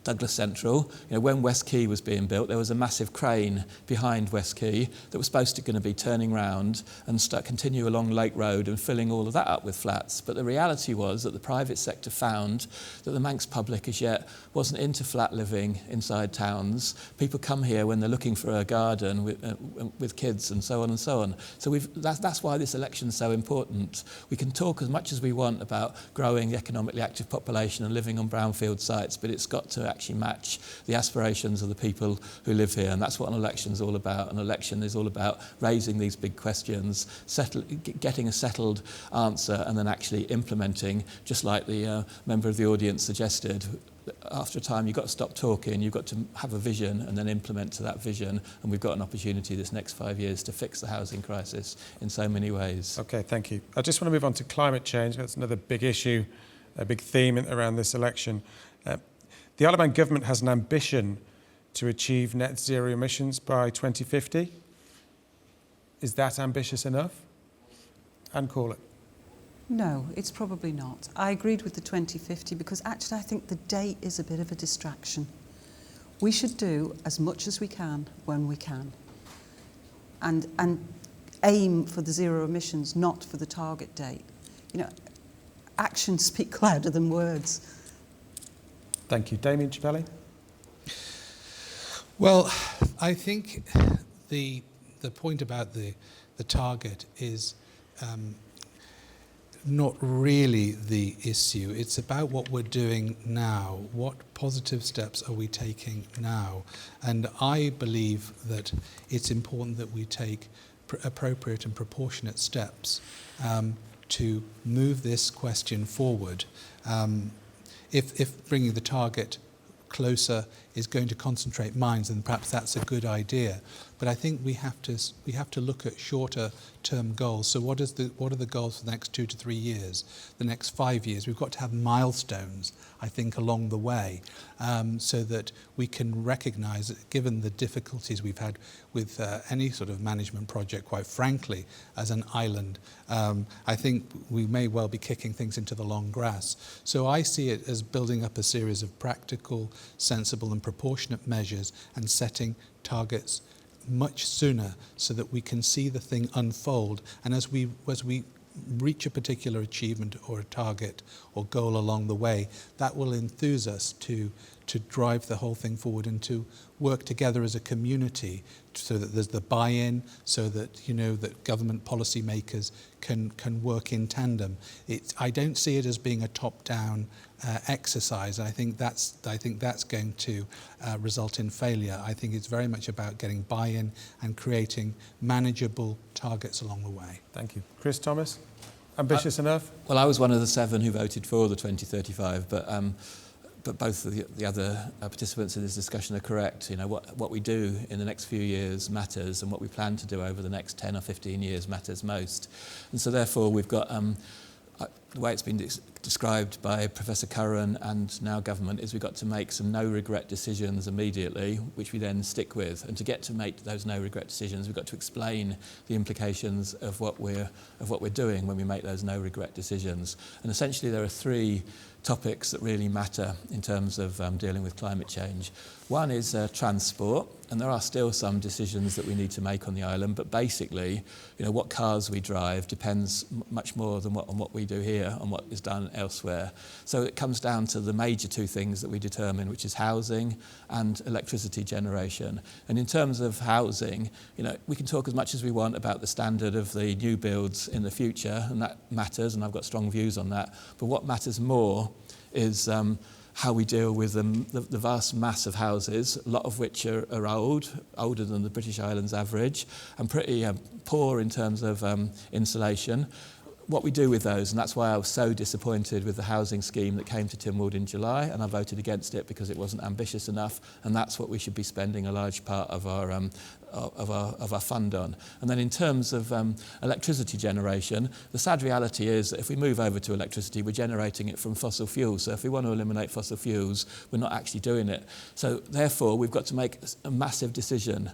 Speaker 4: Douglas Central, when West Quay was being built, there was a massive crane behind West Quay that was supposed to going to be turning round and continue along Lake Road and filling all of that up with flats. But the reality was that the private sector found that the Manx public as yet wasn't into flat living inside towns. People come here when they're looking for a garden with kids and so on and so on. So that's why this election is so important. We can talk as much as we want about growing the economically active population and living on brownfield sites, but it's got to actually match the aspirations of the people who live here, and that's what an election is all about. An election is all about raising these big questions, getting a settled answer, and then actually implementing, just like the member of the audience suggested. After a time, you've got to stop talking, you've got to have a vision and then implement to that vision, and we've got an opportunity this next 5 years to fix the housing crisis in so many ways.
Speaker 1: Okay, thank you. I just want to move on to climate change. That's another big issue, a big theme around this election. The Isle of Man government has an ambition to achieve net zero emissions by 2050. Is that ambitious enough? And call it.
Speaker 3: No, it's probably not. I agreed with the 2050 because actually I think the date is a bit of a distraction. We should do as much as we can when we can and aim for the zero emissions, not for the target date. Actions speak louder than words.
Speaker 1: Thank you. Damien Chappelli?
Speaker 2: Well, I think the point about the target is not really the issue. It's about what we're doing now. What positive steps are we taking now? And I believe that it's important that we take appropriate and proportionate steps to move this question forward. If bringing the target closer is going to concentrate minds, then perhaps that's a good idea. But I think we have to look at shorter term goals. So what are the goals for the next 2 to 3 years, the next 5 years? We've got to have milestones, I think, along the way, so that we can recognise that given the difficulties we've had with any sort of management project, quite frankly, as an island, I think we may well be kicking things into the long grass. So I see it as building up a series of practical, sensible and proportionate measures and setting targets much sooner so that we can see the thing unfold. And as we reach a particular achievement or a target or goal along the way, that will enthuse us to drive the whole thing forward and to work together as a community so that there's the buy-in, so that that government policymakers can work in tandem. I don't see it as being a top-down exercise. I think that's going to result in failure. I think it's very much about getting buy-in and creating manageable targets along the way.
Speaker 1: Thank you. Chris Thomas, ambitious enough?
Speaker 4: Well, I was one of the 7 who voted for the 2035, but both of the other participants in this discussion are correct. What we do in the next few years matters, and what we plan to do over the next 10 or 15 years matters most. And so therefore we've got, the way it's been described by Professor Curran and now government, is we've got to make some no-regret decisions immediately, which we then stick with. And to get to make those no-regret decisions, we've got to explain the implications of what we're doing when we make those no-regret decisions. And essentially there are 3 topics that really matter in terms of dealing with climate change. One is transport, and there are still some decisions that we need to make on the island, but basically, what cars we drive depends much more than on what we do here and what is done elsewhere. So it comes down to the major 2 things that we determine, which is housing and electricity generation. And in terms of housing, we can talk as much as we want about the standard of the new builds in the future, and that matters, and I've got strong views on that. But what matters more is how we deal with the vast mass of houses, a lot of which are older than the British Islands average, and pretty poor in terms of insulation. What we do with those, and that's why I was so disappointed with the housing scheme that came to Tynwald in July, and I voted against it because it wasn't ambitious enough, and that's what we should be spending a large part of our fund on. And then in terms of electricity generation, the sad reality is that if we move over to electricity, we're generating it from fossil fuels. So if we want to eliminate fossil fuels, we're not actually doing it. So therefore, we've got to make a massive decision.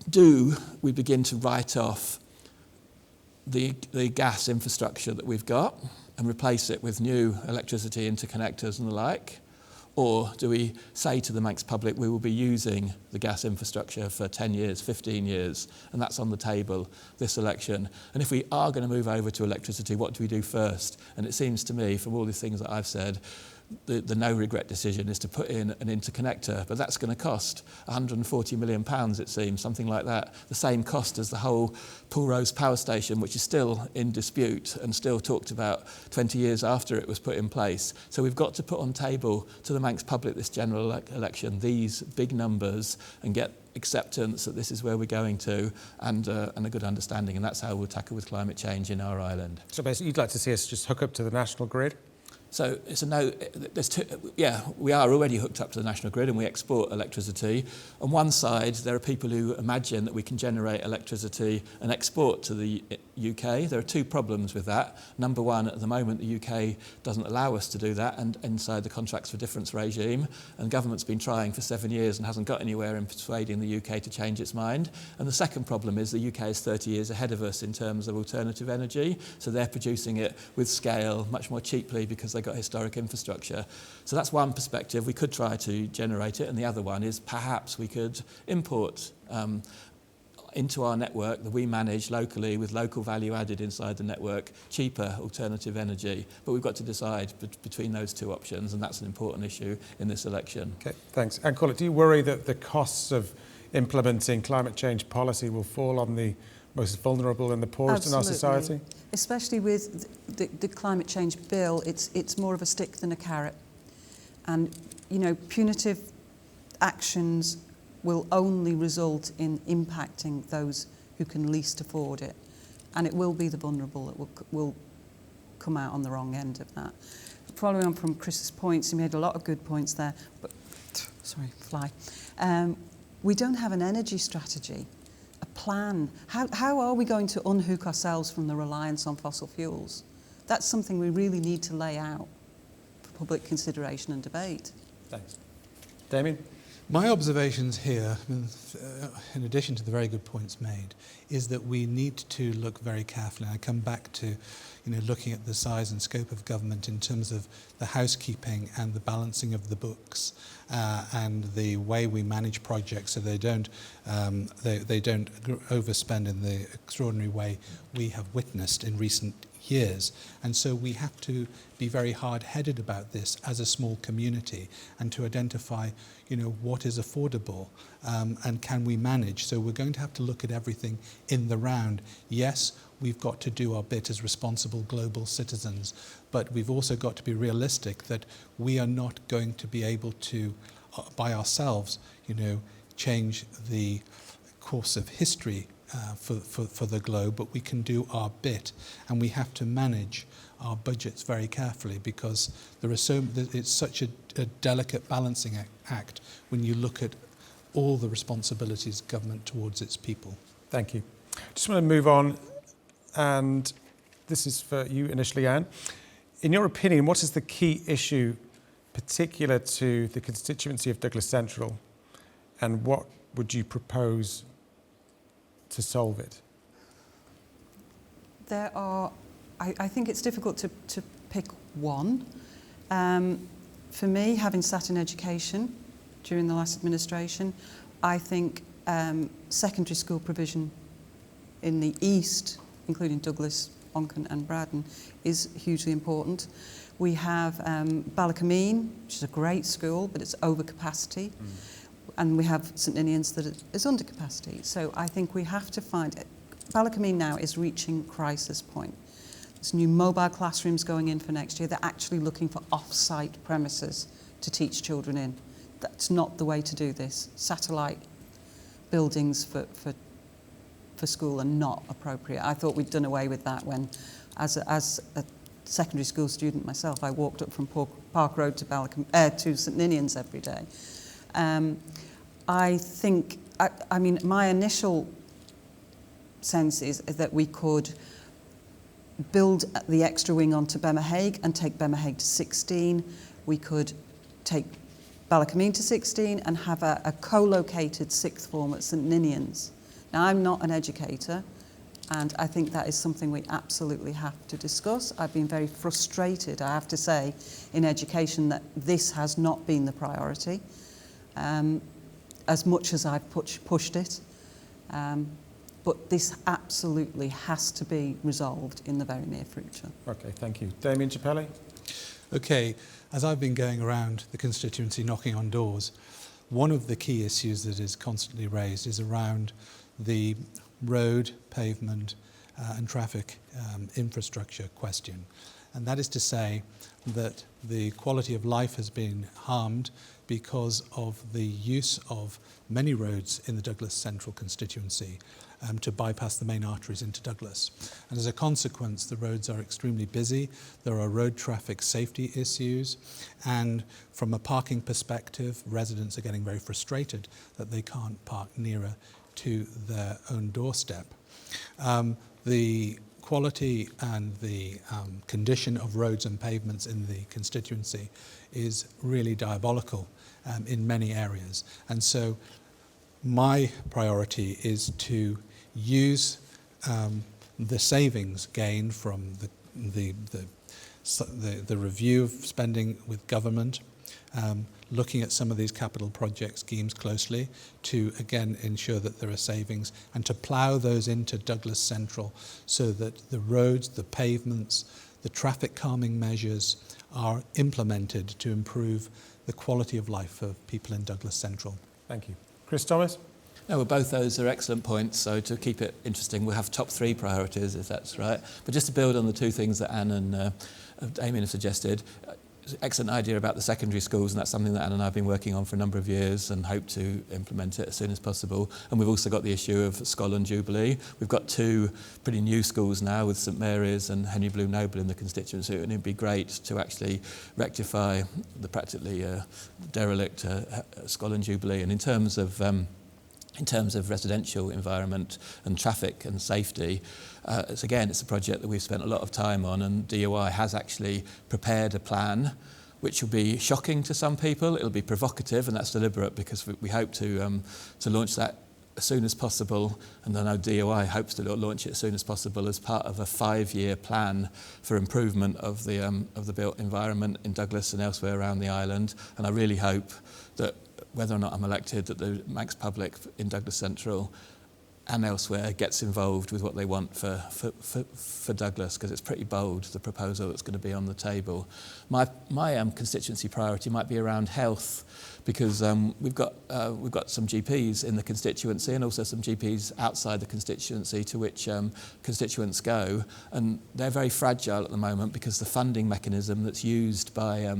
Speaker 4: Do we begin to write off the gas infrastructure that we've got and replace it with new electricity interconnectors and the like? Or do we say to the Manx public, we will be using the gas infrastructure for 10 years, 15 years, and that's on the table this election. And if we are going to move over to electricity, what do we do first? And it seems to me, from all the things that I've said, the no-regret decision is to put in an interconnector, but that's going to cost £140 million, it seems, something like that. The same cost as the whole Poolrose power station, which is still in dispute and still talked about 20 years after it was put in place. So we've got to put on table to the Manx public this general election these big numbers and get acceptance that this is where we're going to, and a good understanding, and that's how we'll tackle with climate change in our island.
Speaker 1: So basically, you'd like to see us just hook up to the national grid?
Speaker 4: So it's a no. There's two, yeah, we are already hooked up to the national grid and we export electricity. On one side, there are people who imagine that we can generate electricity and export to the UK. There are two problems with that. Number one, at the moment, the UK doesn't allow us to do that, and inside the Contracts for Difference regime, and government's been trying for 7 years and hasn't got anywhere in persuading the UK to change its mind. And the second problem is the UK is 30 years ahead of us in terms of alternative energy, so they're producing it with scale much more cheaply because they've got historic infrastructure. So that's one perspective. We could try to generate it, and the other one is perhaps we could import into our network that we manage locally with local value added inside the network, cheaper alternative energy. But we've got to decide between those two options, and that's an important issue in this election.
Speaker 1: Okay, thanks. And Colin, do you worry that the costs of implementing climate change policy will fall on the most vulnerable and the poorest in our society?
Speaker 3: Especially with the climate change bill, it's more of a stick than a carrot. And, you know, punitive actions will only result in impacting those who can least afford it. And it will be the vulnerable that will come out on the wrong end of that. Following on from Chris's points, he made a lot of good points there, but, sorry, fly. We don't have an energy strategy, a plan. How are we going to unhook ourselves from the reliance on fossil fuels? That's something we really need to lay out for public consideration and debate.
Speaker 1: Thanks. Damien?
Speaker 2: My observations here, in addition to the very good points made, is that we need to look very carefully. I come back to, looking at the size and scope of government in terms of the housekeeping and the balancing of the books and the way we manage projects so they don't overspend in the extraordinary way we have witnessed in recent years. And so we have to be very hard-headed about this as a small community and to identify, what is affordable and can we manage. So we're going to have to look at everything in the round. Yes, we've got to do our bit as responsible global citizens, but we've also got to be realistic that we are not going to be able to, by ourselves, change the course of history for the globe, but we can do our bit, and we have to manage our budgets very carefully because it's such a delicate balancing act when you look at all the responsibilities of government towards its people.
Speaker 1: Thank you. Just want to move on, and this is for you initially, Anne. In your opinion, what is the key issue particular to the constituency of Douglas Central, and what would you propose to solve it?
Speaker 3: There are, I think it's difficult to pick one. For me, having sat in education during the last administration, I think secondary school provision in the east, including Douglas, Onken and Braddon, is hugely important. We have Ballacameen, which is a great school, but it's over capacity. And we have St Ninians that is under capacity. So I think we have to find it. Ballacameen now is reaching crisis point. There's new mobile classrooms going in for next year. They're actually looking for off-site premises to teach children in. That's not the way to do this. Satellite buildings for school are not appropriate. I thought we'd done away with that when, as a secondary school student myself, I walked up from Park Road to St Ninians every day. I think, I mean, my initial sense is that we could build the extra wing onto Bemmerhaig and take Bemmerhaig to 16. We could take Ballacameen to 16 and have a co-located sixth form at St Ninians. Now, I'm not an educator, and I think that is something we absolutely have to discuss. I've been very frustrated, I have to say, in education that this has not been the priority, as much as I've pushed it. But this absolutely has to be resolved in the very near future.
Speaker 1: Okay, thank you. Damien Chappelli?
Speaker 2: Okay, as I've been going around the constituency knocking on doors, one of the key issues that is constantly raised is around the road, pavement and traffic infrastructure question. And that is to say that the quality of life has been harmed because of the use of many roads in the Douglas Central constituency to bypass the main arteries into Douglas. And as a consequence, the roads are extremely busy. There are road traffic safety issues. And from a parking perspective, residents are getting very frustrated that they can't park nearer to their own doorstep. The quality and the condition of roads and pavements in the constituency is really diabolical in many areas. And so my priority is to use the savings gained from the review of spending with government, looking at some of these capital project schemes closely to again ensure that there are savings and to plough those into Douglas Central so that the roads, the pavements, the traffic calming measures are implemented to improve the quality of life for people in Douglas Central.
Speaker 1: Thank you. Chris Thomas?
Speaker 4: No, well, both those are excellent points. So to keep it interesting, we'll have top three priorities, if that's right. But just to build on the two things that Anne and Damien have suggested, excellent idea about the secondary schools, and that's something that Anne and I have been working on for a number of years and hope to implement it as soon as possible. And we've also got the issue of Scotland Jubilee. We've got two pretty new schools now with St Mary's and Henry Blue Noble in the constituency, and it'd be great to actually rectify the practically derelict Scotland Jubilee. And in terms of residential environment and traffic and safety, it's a project that we've spent a lot of time on, and DOI has actually prepared a plan which will be shocking to some people. It'll be provocative, and that's deliberate because we hope to launch that as soon as possible, and I know DOI hopes to launch it as soon as possible as part of a 5-year plan for improvement of the built environment in Douglas and elsewhere around the island. And I really hope that whether or not I'm elected, that the Manx public in Douglas Central and elsewhere gets involved with what they want for Douglas, because it's pretty bold, the proposal that's going to be on the table. My constituency priority might be around health, because we've got some GPs in the constituency and also some GPs outside the constituency to which constituents go, and they're very fragile at the moment because the funding mechanism that's used by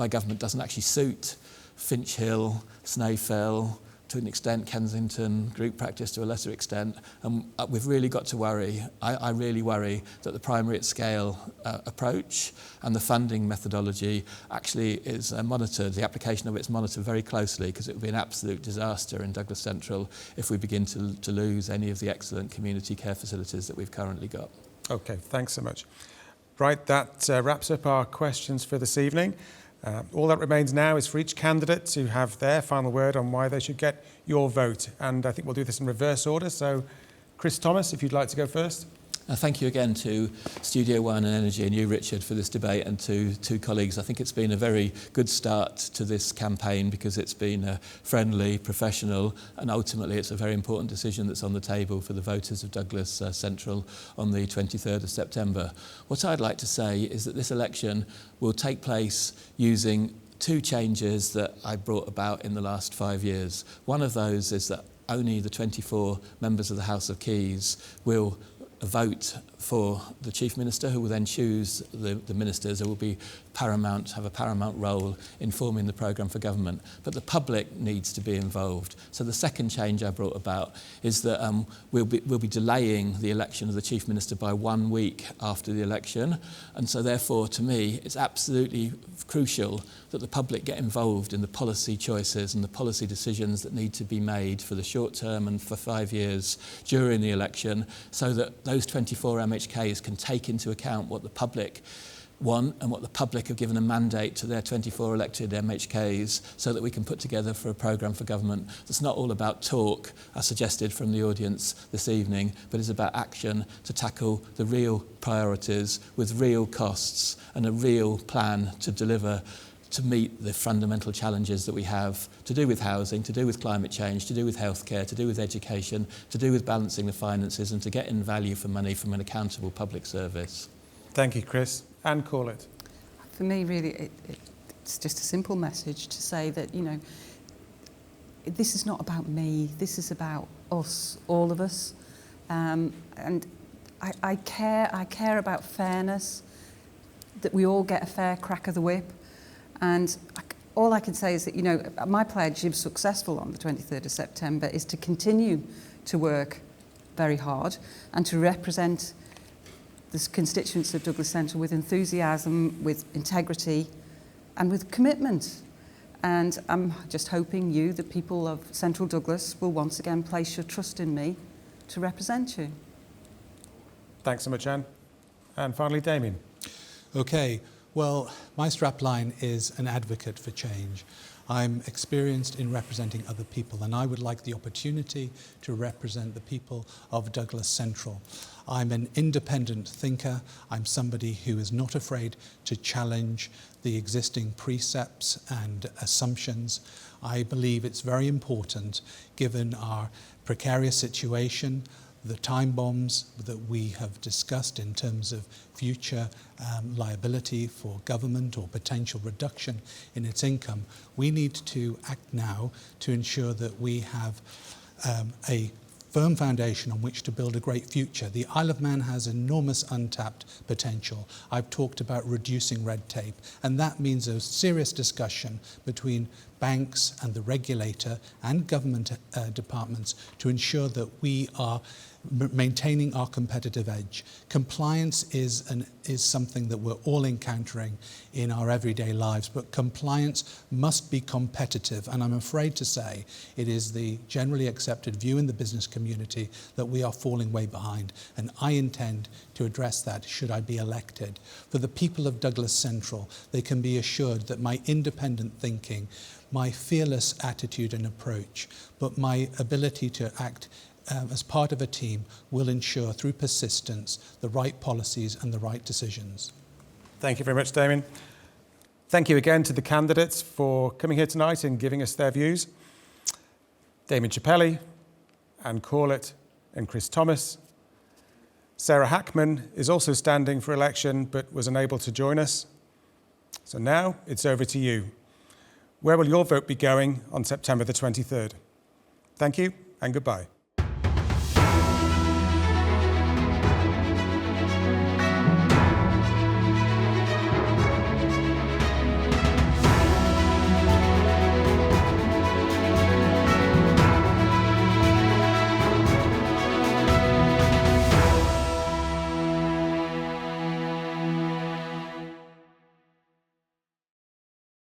Speaker 4: government doesn't actually suit Finch Hill, Snaefell, to an extent Kensington, group practice to a lesser extent, and we've really got to worry. I really worry that the primary at scale approach and the funding methodology actually is monitored, the application of it is monitored very closely, because it would be an absolute disaster in Douglas Central if we begin to lose any of the excellent community care facilities that we've currently got.
Speaker 1: Okay, thanks so much. Right, that wraps up our questions for this evening. All that remains now is for each candidate to have their final word on why they should get your vote. And I think we'll do this in reverse order. So, Chris Thomas, if you'd like to go first.
Speaker 4: Thank you again to Studio One and Energy and you, Richard, for this debate, and to two colleagues. I think it's been a very good start to this campaign because it's been friendly, professional, and ultimately it's a very important decision that's on the table for the voters of Douglas Central on the 23rd of September. What I'd like to say is that this election will take place using two changes that I brought about in the last 5 years. One of those is that only the 24 members of the House of Keys will a vote for the Chief Minister, who will then choose the ministers who will be have a paramount role in forming the programme for government. But the public needs to be involved. So the second change I brought about is that we'll be delaying the election of the Chief Minister by 1 week after the election. And so therefore, to me, it's absolutely crucial that the public get involved in the policy choices and the policy decisions that need to be made for the short term and for 5 years during the election, so that those 24 MHKs can take into account what the public want and what the public have given a mandate to their 24 elected MHKs, so that we can put together for a programme for government that's not all about talk, as suggested from the audience this evening, but is about action to tackle the real priorities with real costs and a real plan to deliver to meet the fundamental challenges that we have to do with housing, to do with climate change, to do with healthcare, to do with education, to do with balancing the finances, and to get in value for money from an accountable public service.
Speaker 1: Thank you, Chris. And call it.
Speaker 3: For me, really, it's just a simple message to say that, you know, this is not about me. This is about us, all of us. And I care about fairness, that we all get a fair crack of the whip. And all I can say is that, you know, my pledge, if successful on the 23rd of September, is to continue to work very hard and to represent the constituents of Douglas Central with enthusiasm, with integrity and with commitment. And I'm just hoping you, the people of Central Douglas, will once again place your trust in me to represent you.
Speaker 1: Thanks so much, Anne. And finally, Damien.
Speaker 2: Okay, well, my strapline is an advocate for change. I'm experienced in representing other people, and I would like the opportunity to represent the people of Douglas Central. I'm an independent thinker. I'm somebody who is not afraid to challenge the existing precepts and assumptions. I believe it's very important, given our precarious situation, the time bombs that we have discussed in terms of future liability for government or potential reduction in its income, we need to act now to ensure that we have a firm foundation on which to build a great future. The Isle of Man has enormous untapped potential. I've talked about reducing red tape, and that means a serious discussion between banks and the regulator and government departments to ensure that we are maintaining our competitive edge. Compliance is something that we're all encountering in our everyday lives, but compliance must be competitive, and I'm afraid to say it is the generally accepted view in the business community that we are falling way behind, and I intend to address that should I be elected. For the people of Douglas Central, they can be assured that my independent thinking, my fearless attitude and approach, but my ability to act as part of a team will ensure through persistence the right policies and the right decisions.
Speaker 1: Thank you very much, Damien. Thank you again to the candidates for coming here tonight and giving us their views. Damien Chappelli, Anne Corlett and Chris Thomas. Sarah Hackman is also standing for election but was unable to join us. So now it's over to you. Where will your vote be going on September the 23rd? Thank you and goodbye.